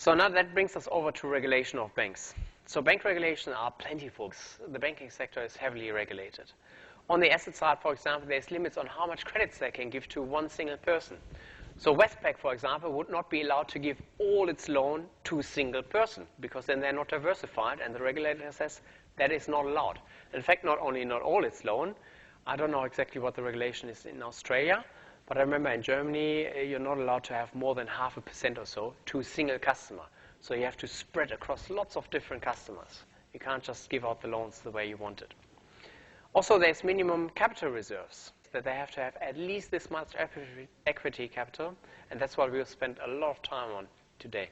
So now that brings us over to regulation of banks. So bank regulations are plentiful. The banking sector is heavily regulated. On the asset side, for example, there's limits on how much credits they can give to one single person. So Westpac, for example, would not be allowed to give all its loan to a single person because then they're not diversified, and the regulator says that is not allowed. In fact, not only not all its loan, I don't know exactly what the regulation is in Australia, but I remember in Germany, you're not allowed to have more than 0.5% or so to a single customer. So you have to spread across lots of different customers. You can't just give out the loans the way you want it. Also, there's minimum capital reserves, that they have to have at least this much equity capital, and that's what we'll spend a lot of time on today.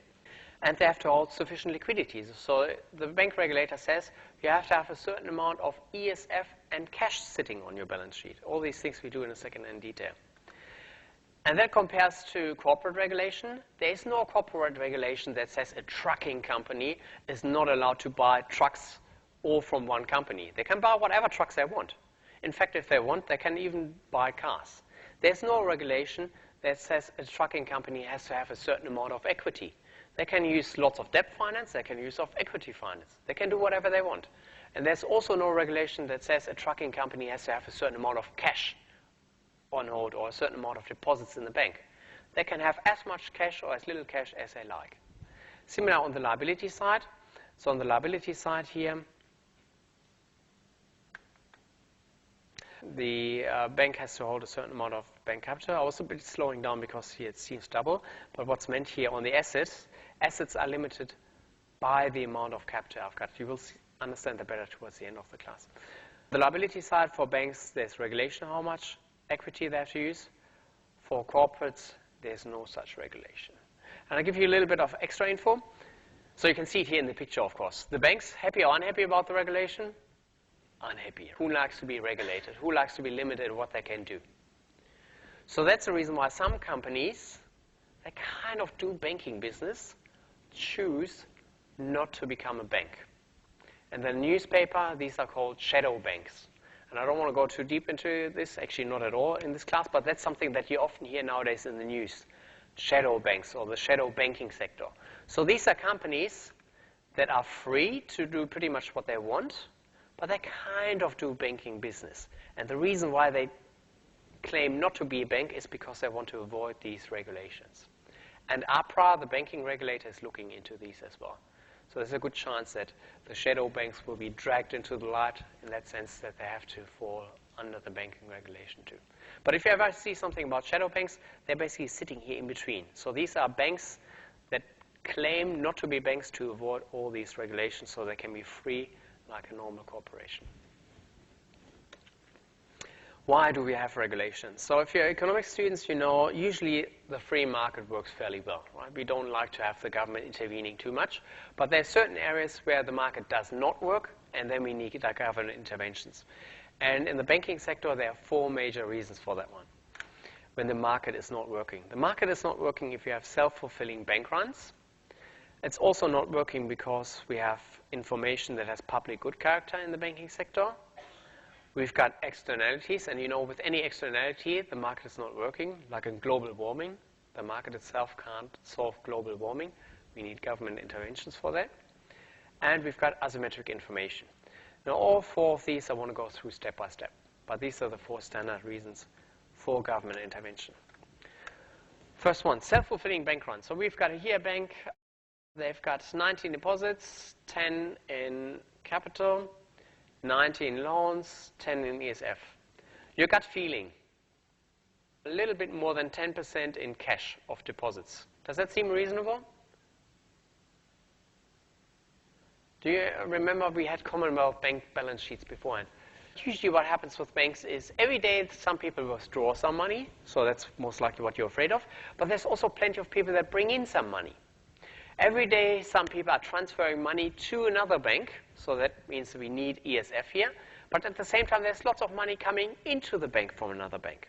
And they have to hold sufficient liquidity. So the bank regulator says you have to have a certain amount of ESF and cash sitting on your balance sheet. All these things we do in a second in detail. And that compares to corporate regulation. There is no corporate regulation that says a trucking company is not allowed to buy trucks all from one company. They can buy whatever trucks they want. In fact, if they want, they can even buy cars. There's no regulation that says a trucking company has to have a certain amount of equity. They can use lots of debt finance. They can use of equity finance. They can do whatever they want. And there's also no regulation that says a trucking company has to have a certain amount of cash on hold or a certain amount of deposits in the bank. They can have as much cash or as little cash as they like. Similar on the liability side. So on the liability side here, the bank has to hold a certain amount of bank capital. I was a bit slowing down because here it seems double. But what's meant here on the assets are limited by the amount of capital I've got. You will understand that better towards the end of the class. The liability side for banks, there's regulation how much equity they have to use. For corporates, there's no such regulation. And I'll give you a little bit of extra info. So you can see it here in the picture, of course. The banks, happy or unhappy about the regulation? Unhappy. Who likes to be regulated? Who likes to be limited in what they can do? So that's the reason why some companies, they kind of do banking business, choose not to become a bank. And the newspaper, these are called shadow banks. And I don't want to go too deep into this, actually not at all in this class, but that's something that you often hear nowadays in the news. Shadow banks or the shadow banking sector. So these are companies that are free to do pretty much what they want, but they kind of do banking business. And the reason why they claim not to be a bank is because they want to avoid these regulations. And APRA, the banking regulator, is looking into these as well. So there's a good chance that the shadow banks will be dragged into the light in that sense that they have to fall under the banking regulation too. But if you ever see something about shadow banks, they're basically sitting here in between. So these are banks that claim not to be banks to avoid all these regulations so they can be free like a normal corporation. Why do we have regulations? So if you're economics students, you know usually the free market works fairly well. Right? We don't like to have the government intervening too much, but there are certain areas where the market does not work, and then we need government interventions. And in the banking sector, there are 4 major reasons for that one. When the market is not working. The market is not working if you have self-fulfilling bank runs. It's also not working because we have information that has public good character in the banking sector. We've got externalities, and you know with any externality, the market is not working, like in global warming. The market itself can't solve global warming. We need government interventions for that. And we've got asymmetric information. Now all 4 of these I want to go through step by step, but these are the 4 standard reasons for government intervention. First one, self-fulfilling bank run. So we've got here a bank, they've got 19 deposits, 10 in capital, 19 loans, 10 in ESF. Your gut feeling, a little bit more than 10% in cash of deposits. Does that seem reasonable? Do you remember we had Commonwealth Bank balance sheets beforehand? Usually what happens with banks is every day some people withdraw some money, so that's most likely what you're afraid of, but there's also plenty of people that bring in some money. Every day, some people are transferring money to another bank, so that means we need ESF here. But at the same time, there's lots of money coming into the bank from another bank.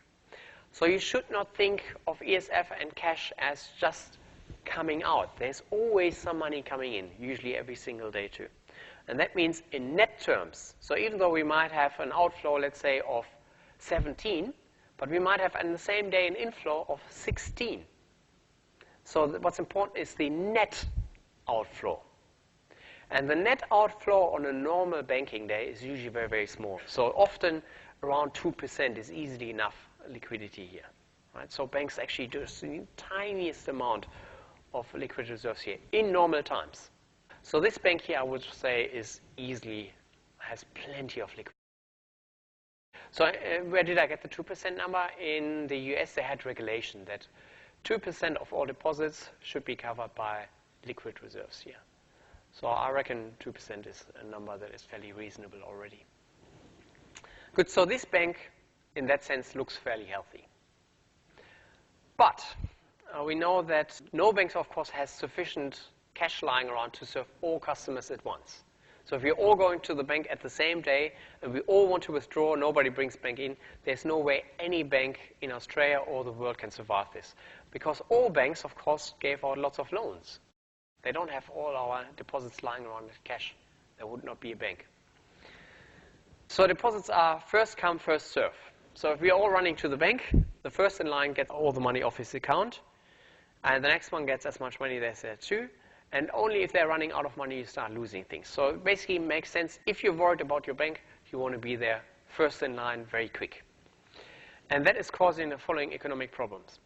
So you should not think of ESF and cash as just coming out. There's always some money coming in, usually every single day too. And that means in net terms. So even though we might have an outflow, let's say, of 17, but we might have on the same day an inflow of 16. So what's important is the net outflow. And the net outflow on a normal banking day is usually very, very small. So often around 2% is easily enough liquidity here. Right? So banks actually do the tiniest amount of liquid reserves here in normal times. So this bank here, I would say, has plenty of liquidity. So where did I get the 2% number? In the US, they had regulation that 2% of all deposits should be covered by liquid reserves here. So I reckon 2% is a number that is fairly reasonable already. Good, so this bank, in that sense, looks fairly healthy. But we know that no bank, of course, has sufficient cash lying around to serve all customers at once. So if we're all going to the bank at the same day and we all want to withdraw, nobody brings bank in, there's no way any bank in Australia or the world can survive this. Because all banks, of course, gave out lots of loans. They don't have all our deposits lying around as cash. There would not be a bank. So deposits are first come, first serve. So if we're all running to the bank, the first in line gets all the money off his account, and the next one gets as much money as there too. And only if they're running out of money, you start losing things. So it basically makes sense. If you're worried about your bank, you want to be there first in line very quick. And that is causing the following economic problems.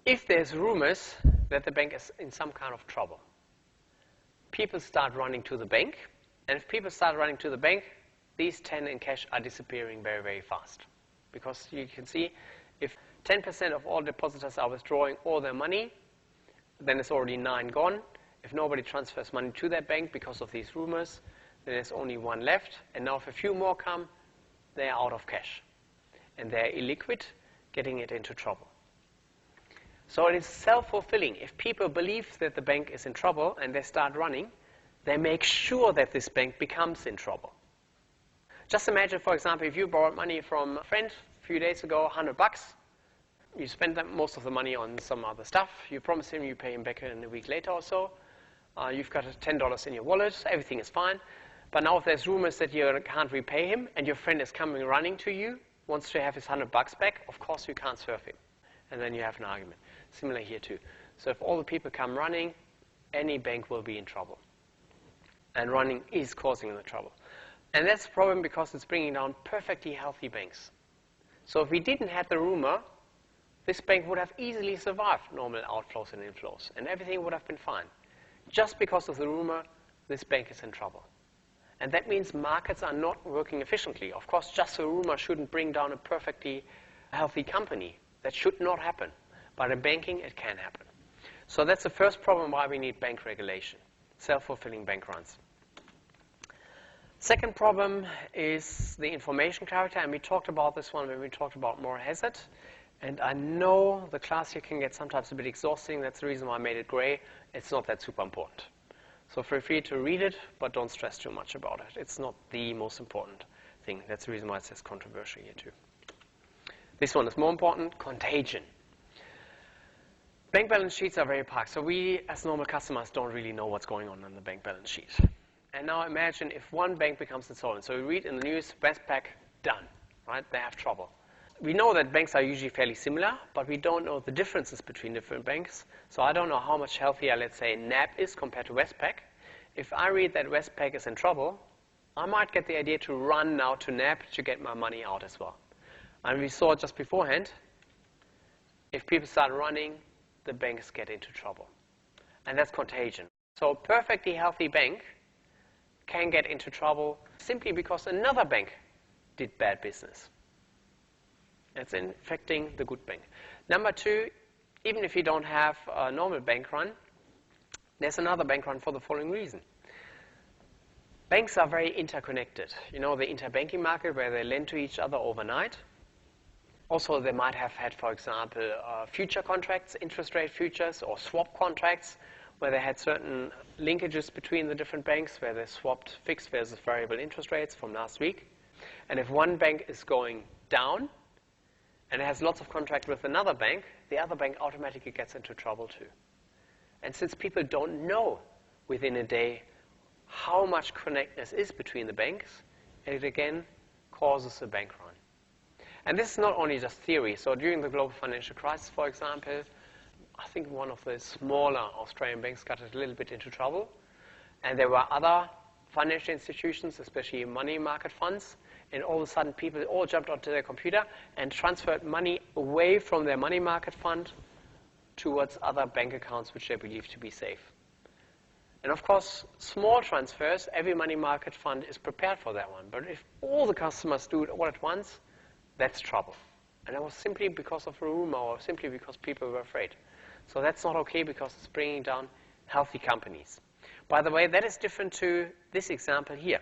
If there's rumors that the bank is in some kind of trouble, people start running to the bank. And if people start running to the bank, these 10 in cash are disappearing very, very fast. Because you can see if 10% of all depositors are withdrawing all their money, then it's already 9 gone. If nobody transfers money to that bank because of these rumors, then there's only 1 left. And now if a few more come, they're out of cash. And they're illiquid, getting it into trouble. So it is self-fulfilling. If people believe that the bank is in trouble and they start running, they make sure that this bank becomes in trouble. Just imagine, for example, if you borrowed money from a friend a few days ago, $100. You spend most of the money on some other stuff. You promise him you pay him back in a week later or so. You've got $10 in your wallet. Everything is fine. But now if there's rumors that you can't repay him and your friend is coming running to you, wants to have his $100 back, of course you can't serve him. And then you have an argument. Similar here too. So if all the people come running, any bank will be in trouble. And running is causing the trouble. And that's a problem because it's bringing down perfectly healthy banks. So if we didn't have the rumor, this bank would have easily survived normal outflows and inflows, and everything would have been fine. Just because of the rumor, this bank is in trouble. And that means markets are not working efficiently. Of course, just a rumor shouldn't bring down a perfectly healthy company. That should not happen. But in banking, it can happen. So that's the first problem why we need bank regulation, self-fulfilling bank runs. Second problem is the information character, and we talked about this one when we talked about moral hazard. And I know the class here can get sometimes a bit exhausting. That's the reason why I made it gray. It's not that super important. So feel free to read it, but don't stress too much about it. It's not the most important thing. That's the reason why it says controversial here too. This one is more important, contagion. Bank balance sheets are very opaque. So we, as normal customers, don't really know what's going on the bank balance sheet. And now imagine if one bank becomes insolvent. So we read in the news, Westpac, done, right? They have trouble. We know that banks are usually fairly similar, but we don't know the differences between different banks. So I don't know how much healthier, let's say, NAB is compared to Westpac. If I read that Westpac is in trouble, I might get the idea to run now to NAB to get my money out as well. And we saw just beforehand, if people start running, the banks get into trouble. And that's contagion. So a perfectly healthy bank can get into trouble simply because another bank did bad business. It's infecting the good bank. Number two, even if you don't have a normal bank run, there's another bank run for the following reason. Banks are very interconnected. You know, the interbanking market where they lend to each other overnight. Also, they might have had, for example, future contracts, interest rate futures, or swap contracts, where they had certain linkages between the different banks, where they swapped fixed versus variable interest rates from last week. And if one bank is going down, and it has lots of contract with another bank, the other bank automatically gets into trouble too. And since people don't know within a day how much connectedness is between the banks, it again causes a bank run. And this is not only just theory. So during the global financial crisis, for example, I think one of the smaller Australian banks got a little bit into trouble. And there were other financial institutions, especially money market funds. And all of a sudden, people all jumped onto their computer and transferred money away from their money market fund towards other bank accounts which they believe to be safe. And of course, small transfers, every money market fund is prepared for that one. But if all the customers do it all at once, that's trouble. And that was simply because of a rumor or simply because people were afraid. So that's not okay because it's bringing down healthy companies. By the way, that is different to this example here.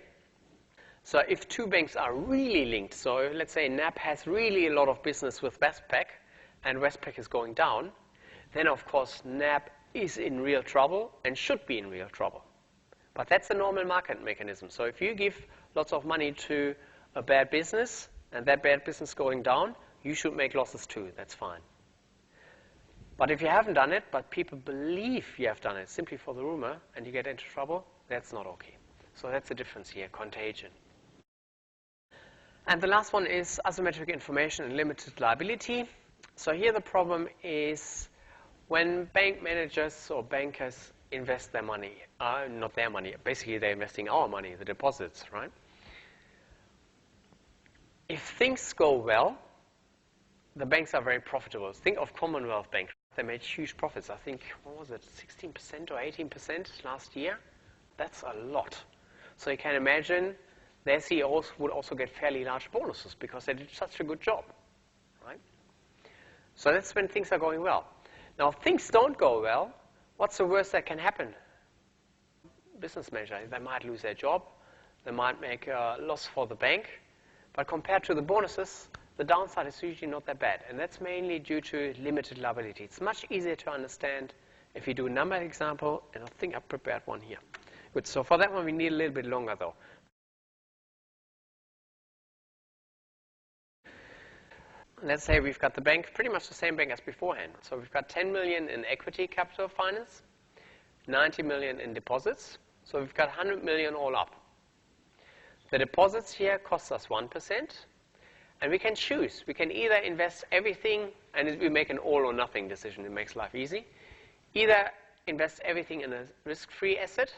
So if two banks are really linked, so let's say NAB has really a lot of business with Westpac and Westpac is going down, then of course NAB is in real trouble and should be in real trouble. But that's a normal market mechanism. So if you give lots of money to a bad business and that bad business going down, you should make losses too. That's fine. But if you haven't done it, but people believe you have done it simply for the rumor and you get into trouble, that's not okay. So that's the difference here, contagion. And the last one is asymmetric information and limited liability. So here the problem is when bank managers or bankers invest their money, not their money, basically they're investing our money, the deposits, right? If things go well, the banks are very profitable. Think of Commonwealth Bank. They made huge profits. I think, what was it, 16% or 18% last year? That's a lot. So you can imagine their CEOs would also get fairly large bonuses because they did such a good job, right? So that's when things are going well. Now, if things don't go well, what's the worst that can happen? Business manager, they might lose their job. They might make a loss for the bank. But compared to the bonuses, the downside is usually not that bad. And that's mainly due to limited liability. It's much easier to understand if you do a number example, and I think I prepared one here. Good, so for that one, we need a little bit longer, though. Let's say we've got the bank, pretty much the same bank as beforehand. So we've got 10 million in equity capital finance, 90 million in deposits. So we've got 100 million all up. The deposits here cost us 1. And we can choose. We can either invest everything, and we make an all or nothing decision. It makes life easy. Either invest everything in a risk-free asset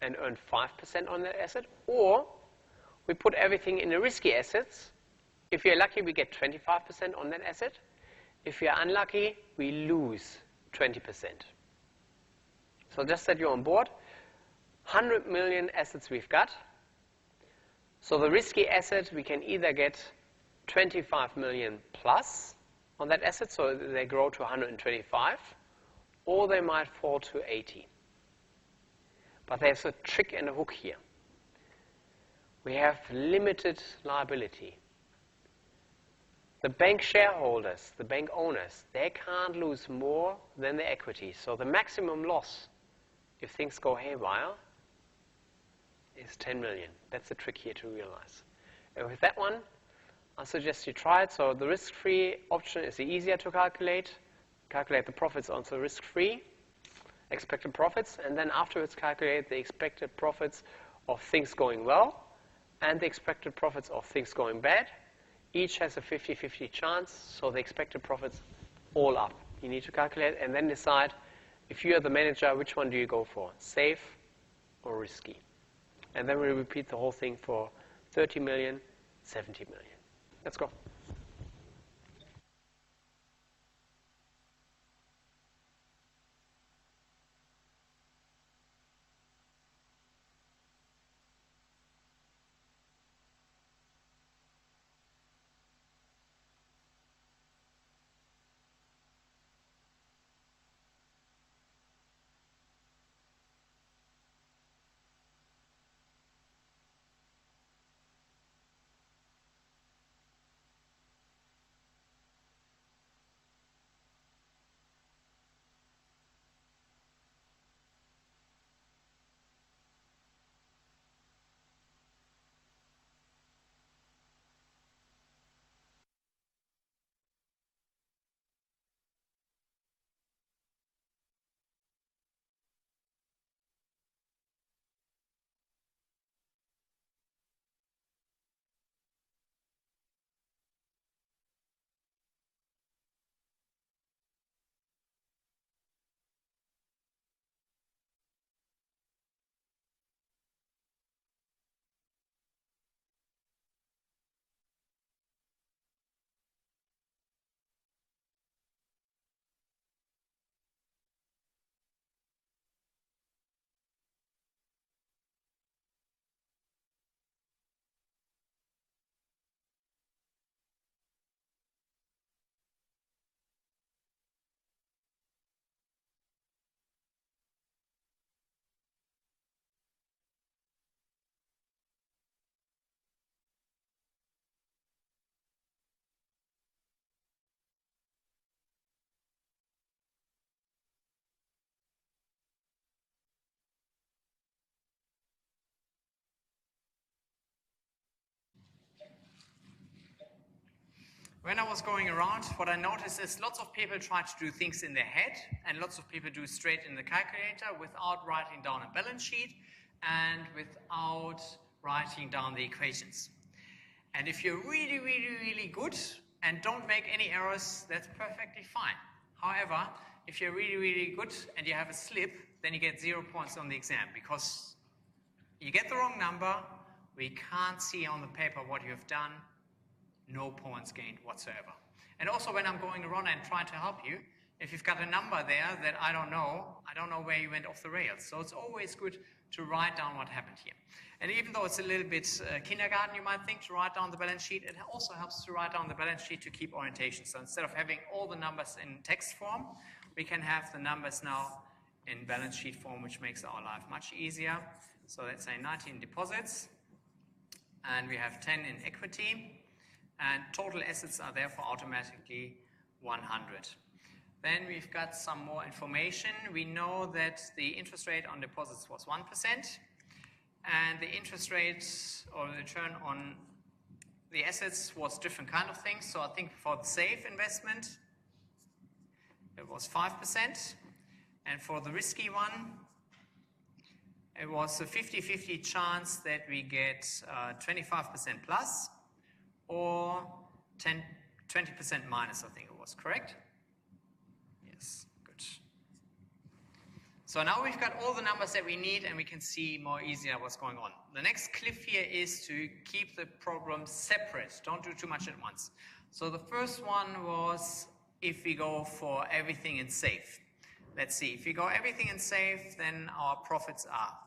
and earn 5% on that asset, or we put everything in the risky assets. If you're lucky, we get 25% on that asset. If you're unlucky, we lose 20%. So just that you're on board, 100 million assets we've got. So the risky asset, we can either get 25 million plus on that asset, so they grow to 125, or they might fall to 80. But there's a trick and a hook here. We have limited liability. The bank shareholders, the bank owners, they can't lose more than the equity. So the maximum loss, if things go haywire, is 10 million. That's the trick here to realize. And with that one, I suggest you try it. So the risk-free option is the easier to calculate. Calculate the profits on the risk-free, expected profits, and then afterwards calculate the expected profits of things going well and the expected profits of things going bad. Each has a 50-50 chance, so the expected profits all up. You need to calculate and then decide, if you are the manager, which one do you go for, safe or risky? And then we repeat the whole thing for 30 million, 70 million. Let's go. When I was going around, what I noticed is lots of people try to do things in their head, and lots of people do straight in the calculator without writing down a balance sheet and without writing down the equations. And if you're really, really, really good and don't make any errors, that's perfectly fine. However, if you're really, really good and you have a slip, then you get 0 points on the exam because you get the wrong number, we can't see on the paper what you have done, no points gained whatsoever. And also when I'm going around and trying to help you, if you've got a number there that I don't know where you went off the rails. So it's always good to write down what happened here. And even though it's a little bit kindergarten, you might think, to write down the balance sheet, it also helps to write down the balance sheet to keep orientation. So instead of having all the numbers in text form, we can have the numbers now in balance sheet form, which makes our life much easier. So let's say 19 deposits, and we have 10 in equity, and total assets are therefore automatically 100. Then we've got some more information. We know that the interest rate on deposits was 1%, and the interest rate or the return on the assets was different kind of things. So I think for the safe investment, it was 5, and for the risky one, it was a 50-50 chance that we get 25% plus or 20% minus, I think it was, correct? Yes, good. So now we've got all the numbers that we need and we can see more easier what's going on. The next cliff here is to keep the problem separate. Don't do too much at once. So the first one was if we go for everything in safe. Let's see, if we go everything in safe, then our profits are.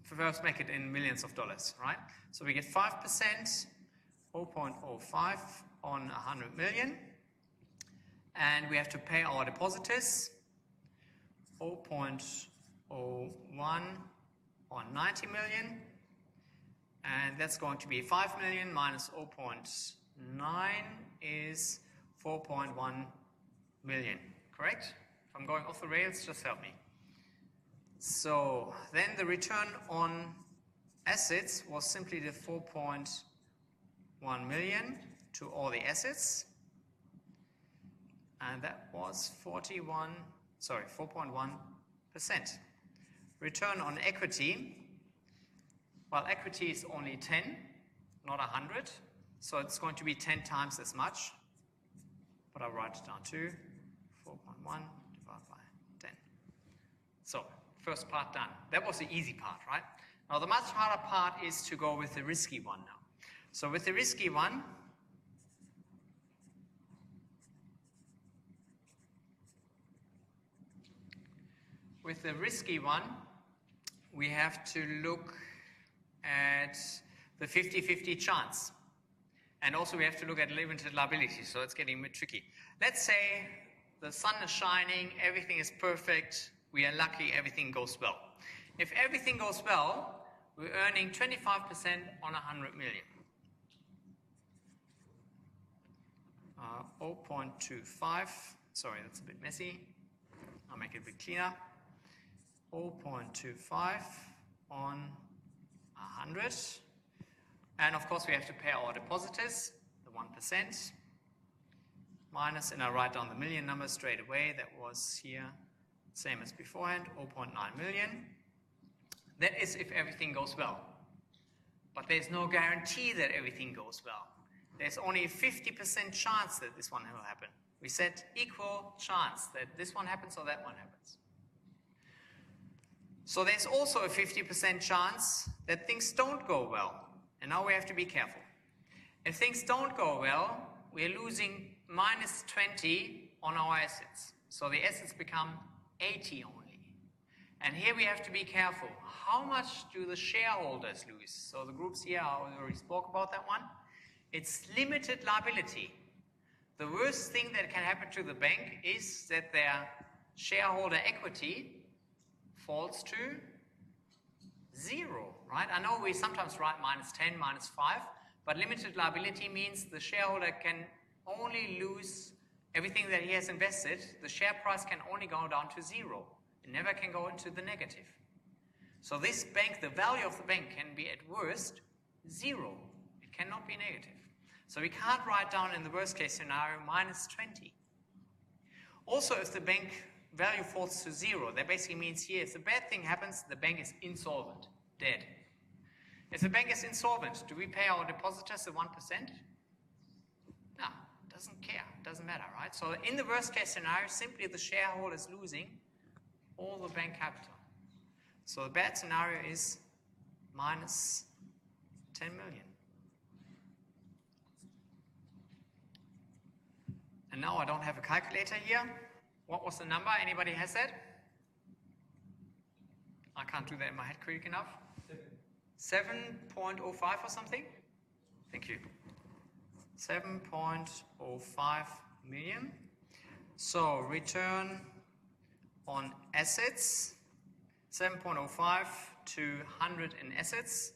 First, make it in millions of dollars, right? So we get 5%, 0.05 on 100 million. And we have to pay our depositors 0.01 on 90 million. And that's going to be 5 million minus 0.9 is 4.1 million, correct? If I'm going off the rails, just help me. So then the return on assets was simply the 4.1 million to all the assets. And that was 4.1%. Return on equity, well, equity is only 10, not 100. So it's going to be 10 times as much. But I'll write it down too. 4.1 divided by 10. So first part done. That was the easy part, right? Now the much harder part is to go with the risky one now. So with the risky one, we have to look at the 50-50 chance. And also we have to look at limited liability, so it's getting a bit tricky. Let's say the sun is shining, everything is perfect, we are lucky, everything goes well. If everything goes well, we're earning 25% on 100 million. 0.25, sorry, that's a bit messy. I'll make it a bit cleaner. 0.25 on 100. And of course we have to pay our depositors, the 1%, minus, and I write down the million number straight away, that was here, same as beforehand, 0.9 million. That is if everything goes well. But there's no guarantee that everything goes well. There's only a 50% chance that this one will happen. We said equal chance that this one happens or that one happens. So there's also a 50% chance that things don't go well. And now we have to be careful. If things don't go well, we're losing minus 20 on our assets. So the assets become 80 only. And here we have to be careful. How much do the shareholders lose? So the groups here, I already spoke about that one. It's limited liability. The worst thing that can happen to the bank is that their shareholder equity falls to 0, right? I know we sometimes write minus 10, minus 5, but limited liability means the shareholder can only lose everything that he has invested. The share price can only go down to 0. It never can go into the negative. So this bank, the value of the bank can be at worst 0. It cannot be negative. So we can't write down in the worst case scenario minus 20. Also, if the bank value falls to 0, that basically means here, if the bad thing happens, the bank is insolvent, dead. If the bank is insolvent, do we pay our depositors the 1%? No, doesn't care, doesn't matter, right? So in the worst case scenario, simply the shareholder is losing all the bank capital. So the bad scenario is minus 10 million. And now I don't have a calculator here. What was the number? Anybody has that? I can't do that in my head quick enough. 7.05 or something? Thank you. 7.05 million. So return on assets, 7.05 to 100 in assets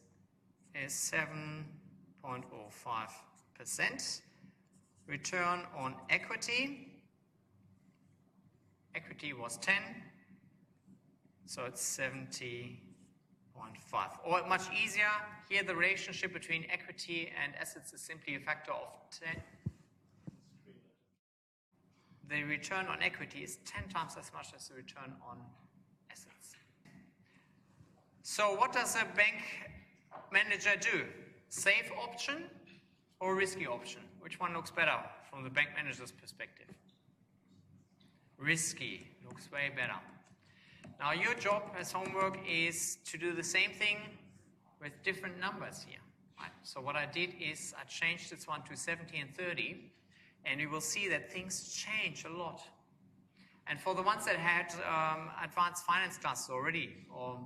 is 7.05%. Return on equity, equity was 10, so it's 70.5. Or much easier, here the relationship between equity and assets is simply a factor of 10. The return on equity is 10 times as much as the return on assets. So what does a bank manager do? Safe option or risky option? Which one looks better from the bank manager's perspective? Risky looks way better. Now your job as homework is to do the same thing with different numbers here. Right? So what I did is I changed this one to 70 and 30, and you will see that things change a lot. And for the ones that had advanced finance classes already, or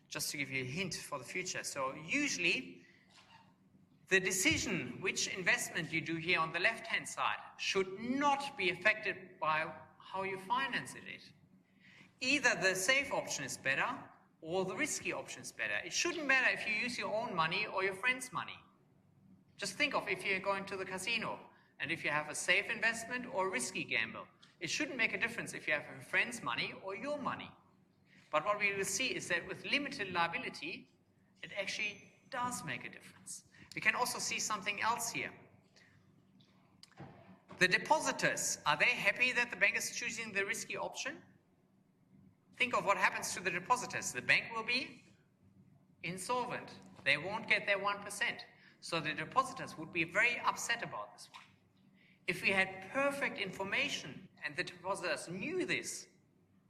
just to give you a hint for the future, so usually the decision which investment you do here on the left-hand side should not be affected by how you finance it. Either the safe option is better or the risky option is better. It shouldn't matter if you use your own money or your friend's money. Just think of if you're going to the casino and if you have a safe investment or a risky gamble. It shouldn't make a difference if you have a friend's money or your money. But what we will see is that with limited liability, it actually does make a difference. We can also see something else here. The depositors, are they happy that the bank is choosing the risky option? Think of what happens to the depositors. The bank will be insolvent. They won't get their 1%. So the depositors would be very upset about this one. If we had perfect information and the depositors knew this,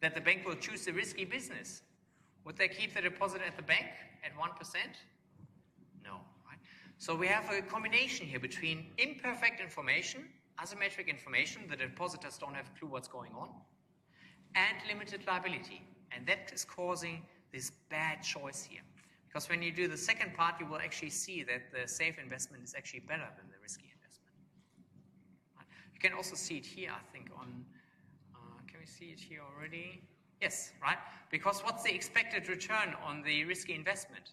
that the bank will choose the risky business, would they keep the deposit at the bank at 1%? No. So we have a combination here between imperfect information, asymmetric information, the depositors don't have a clue what's going on, and limited liability. And that is causing this bad choice here. Because when you do the second part, you will actually see that the safe investment is actually better than the risky investment. You can also see it here, I think, on, can we see it here already? Yes, right? Because what's the expected return on the risky investment?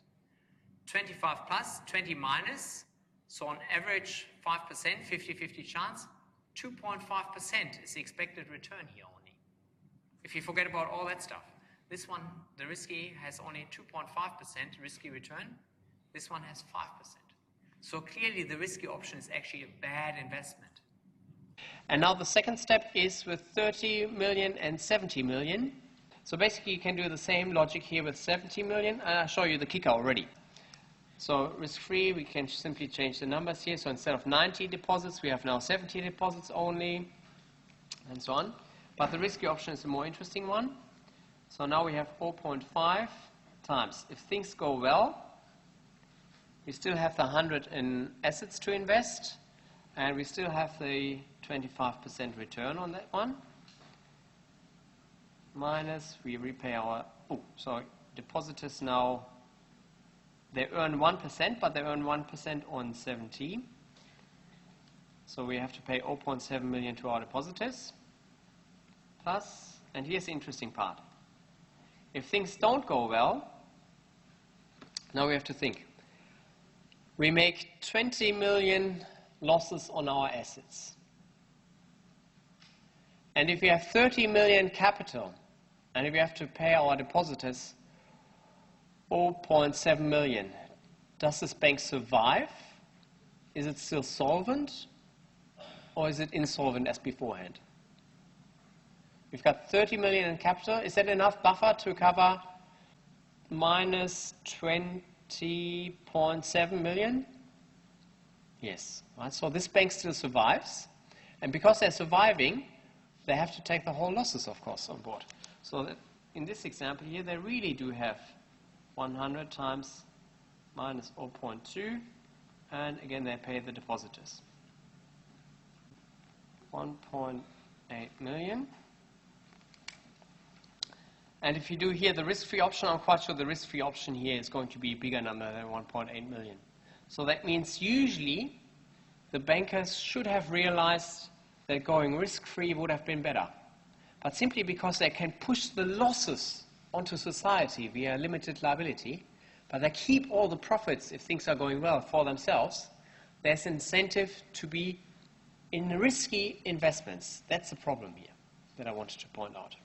25 plus, 20 minus, so on average 5%, 50-50 chance, 2.5% is the expected return here only. If you forget about all that stuff. This one, the risky, has only 2.5% risky return. This one has 5%. So clearly the risky option is actually a bad investment. And now the second step is with 30 million and 70 million. So basically you can do the same logic here with 70 million. I'll show you the kicker already. So risk-free, we can simply change the numbers here. So instead of 90 deposits, we have now 70 deposits only, and so on. But the risky option is the more interesting one. So now we have 0.5 times. If things go well, we still have the 100 in assets to invest, and we still have the 25% return on that one. Minus, we repay our, depositors now, they earn 1%, but they earn 1% on 70. So we have to pay 0.7 million to our depositors. Plus, and here's the interesting part. If things don't go well, now we have to think. We make 20 million losses on our assets. And if we have 30 million capital, and if we have to pay our depositors 0.7 million, does this bank survive? Is it still solvent? Or is it insolvent as beforehand? We've got 30 million in capital. Is that enough buffer to cover minus 20.7 million? Yes. Right? So this bank still survives. And because they're surviving, they have to take the whole losses, of course, on board. So that in this example here, they really do have 100 times minus 0.2. And again, they pay the depositors. 1.8 million. And if you do here the risk-free option, I'm quite sure the risk-free option here is going to be a bigger number than 1.8 million. So that means usually the bankers should have realized that going risk-free would have been better. But simply because they can push the losses onto society via limited liability, but they keep all the profits if things are going well for themselves, there's incentive to be in risky investments. That's the problem here that I wanted to point out.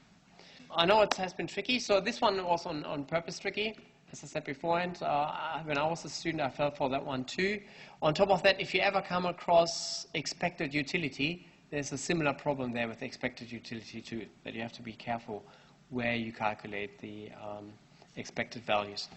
I know it has been tricky, so this one was on purpose tricky. As I said beforehand, when I was a student, I fell for that one too. On top of that, if you ever come across expected utility, there's a similar problem there with expected utility too, that you have to be careful where you calculate the expected values.